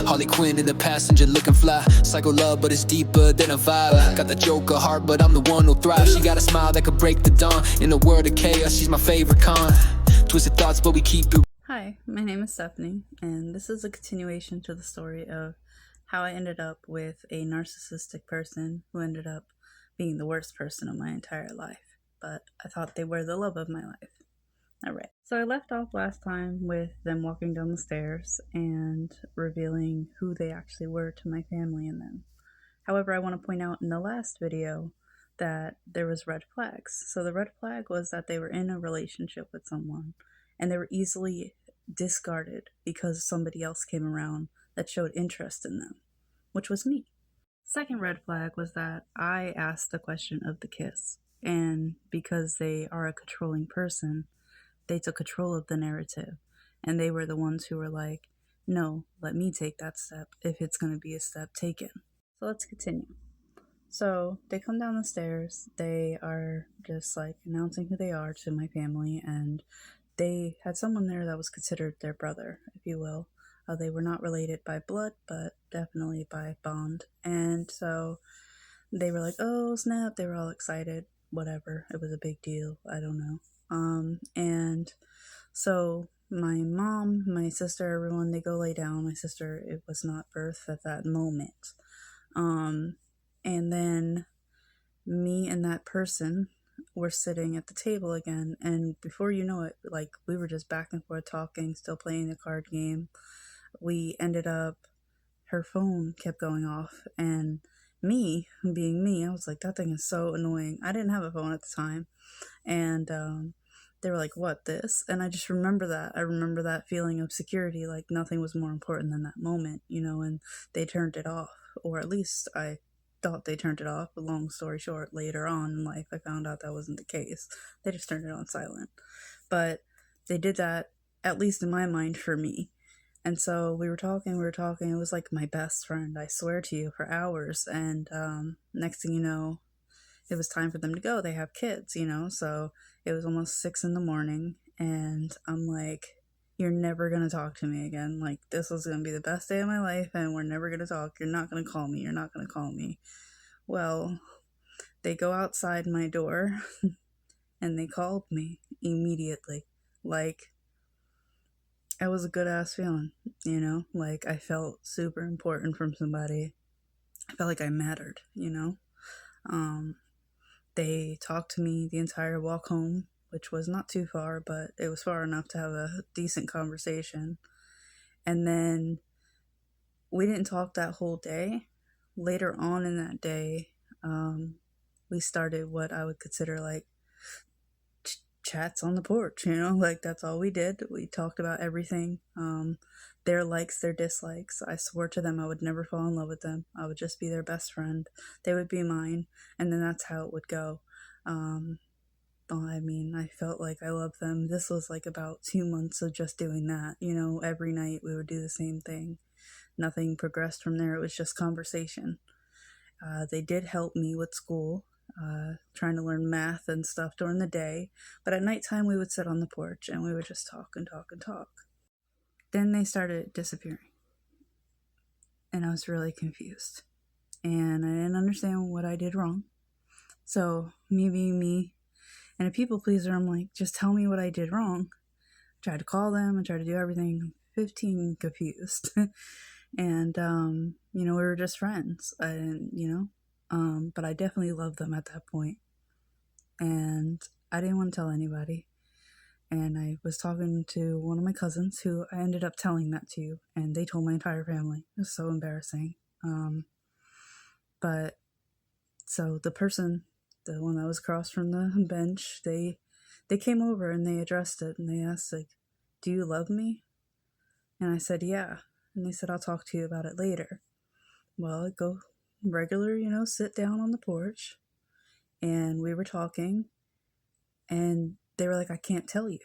Harley Quinn in the passenger looking fly. Psycho love, but it's deeper than a vibe. Got the Joker heart, but I'm the one who'll thrive. She got a smile that could break the dawn. In a world of chaos, she's my favorite con. Twisted thoughts, but we keep it. Hi, my name is Stephanie, and this is a continuation to the story of how I ended up with a narcissistic person who ended up being the worst person of my entire life. But I thought they were the love of my life. Alright, so I left off last time with them walking down the stairs and revealing who they actually were to my family and them. However, I want to point out in the last video that there was red flags. So the red flag was that they were in a relationship with someone and they were easily discarded because somebody else came around that showed interest in them, which was me. Second red flag was that I asked the question of the kiss, and because they are a controlling person, they took control of the narrative, and they were the ones who were like, no, let me take that step if it's going to be a step taken. So let's continue. So they come down the stairs, they are just like announcing who they are to my family, and they had someone there that was considered their brother, if you will. They were not related by blood, but definitely by bond. And so they were like, oh snap, they were all excited, whatever, it was a big deal, I don't know. And so my mom, my sister, everyone, they go lay down. My sister, it was not birth at that moment. And then me and that person were sitting at the table again, and before you know it, like, we were just back and forth talking, still playing the card game. We ended up, her phone kept going off, and me, being me, I was like, that thing is so annoying. I didn't have a phone at the time, and they were like, what, this? And I just remember that. I remember that feeling of security, like nothing was more important than that moment, you know, and they turned it off, or at least I thought they turned it off. But long story short, later on in life, I found out that wasn't the case. They just turned it on silent. But they did that, at least in my mind, for me. And so we were talking, it was like my best friend, I swear to you, for hours. And next thing you know, it was time for them to go. They have kids, you know, so it was almost 6 a.m, and I'm like, you're never going to talk to me again. Like, this was going to be the best day of my life, and we're never going to talk. You're not going to call me. You're not going to call me. Well, they go outside my door, and they called me immediately. Like, it was a good-ass feeling, you know? Like, I felt super important from somebody. I felt like I mattered, you know? They talked to me the entire walk home, which was not too far, but it was far enough to have a decent conversation. And then we didn't talk that whole day. Later on in that day, we started what I would consider like chats on the porch, you know, like that's all we did. We talked about everything, their likes, their dislikes. I swore to them I would never fall in love with them. I would just be their best friend. They would be mine, and then that's how it would go. I mean, I felt like I loved them. This was like about 2 months of just doing that, you know, every night we would do the same thing. Nothing progressed from there. It was just conversation. They did help me with school, trying to learn math and stuff during the day, but at nighttime we would sit on the porch and we would just talk and talk and talk. Then they started disappearing, and I was really confused, and I didn't understand what I did wrong. So me being me and a people pleaser, I'm like, just tell me what I did wrong. I tried to call them and tried to do everything. 15 confused. And you know, we were just friends, and you know, but I definitely loved them at that point, and I didn't want to tell anybody. And I was talking to one of my cousins who I ended up telling that to, and they told my entire family. It was so embarrassing. But so the person, the one that was across from the bench, they came over and they addressed it, and they asked, like, do you love me? And I said, yeah. And they said, I'll talk to you about it later. Well, I go regular, you know, sit down on the porch, and we were talking, and they were like, I can't tell you.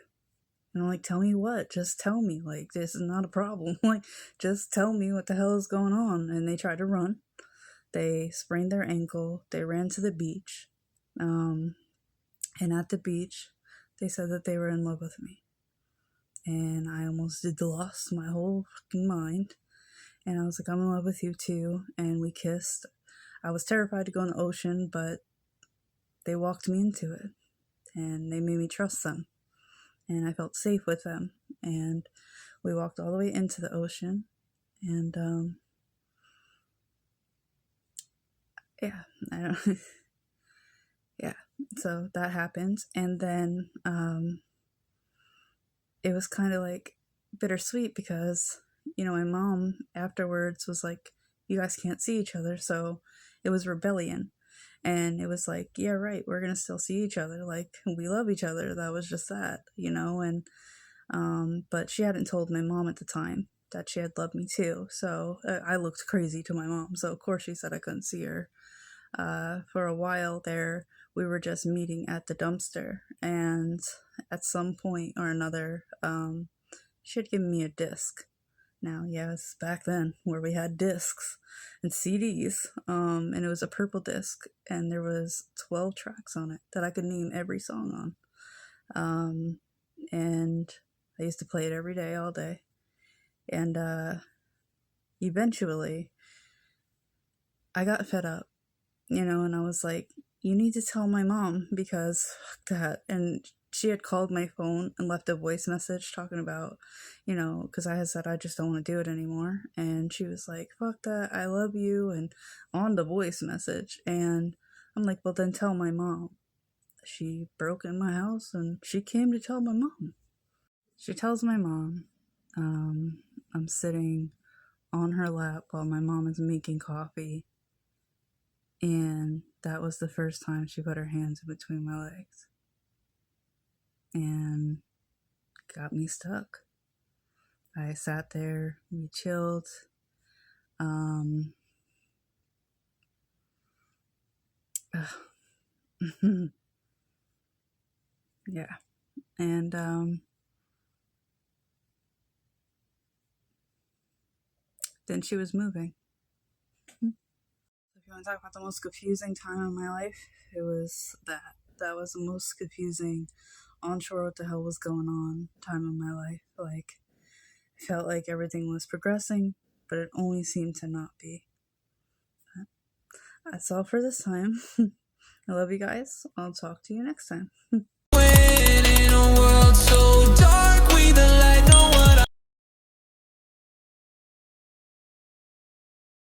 And I'm like, tell me what? Just tell me. Like, this is not a problem. Like, just tell me what the hell is going on. And they tried to run. They sprained their ankle. They ran to the beach. And at the beach, they said that they were in love with me. And I almost did lost my whole fucking mind. And I was like, I'm in love with you too. And we kissed. I was terrified to go in the ocean, but they walked me into it. And they made me trust them. And I felt safe with them. And we walked all the way into the ocean. And, yeah, I don't... yeah, so that happened. And then, it was kind of like bittersweet because, you know, my mom afterwards was like, you guys can't see each other. So it was rebellion. And it was like, yeah, right, we're going to still see each other. Like, we love each other. That was just that, you know? And, but she hadn't told my mom at the time that she had loved me too. So I looked crazy to my mom. So of course she said I couldn't see her. For a while there, we were just meeting at the dumpster. And at some point or another, she had given me a disc. Now, yeah, it's back then where we had discs and CDs, and it was a purple disc, and there was 12 tracks on it that I could name every song on, and I used to play it every day, all day, and eventually, I got fed up, you know, and I was like, you need to tell my mom, because fuck that, and she had called my phone and left a voice message talking about, you know, because I had said I just don't want to do it anymore. And she was like, fuck that, I love you, and on the voice message. And I'm like, well, then tell my mom. She broke in my house and she came to tell my mom. She tells my mom, I'm sitting on her lap while my mom is making coffee. And that was the first time she put her hands in between my legs. And got me stuck. I sat there, we chilled. Yeah. And then she was moving. If you want to talk about the most confusing time of my life, it was that. That was the most confusing, unsure what the hell was going on time of my life. Like, I felt like everything was progressing, but it only seemed to not be. But that's all for this time. I love you guys. I'll talk to you next time. When in a world so dark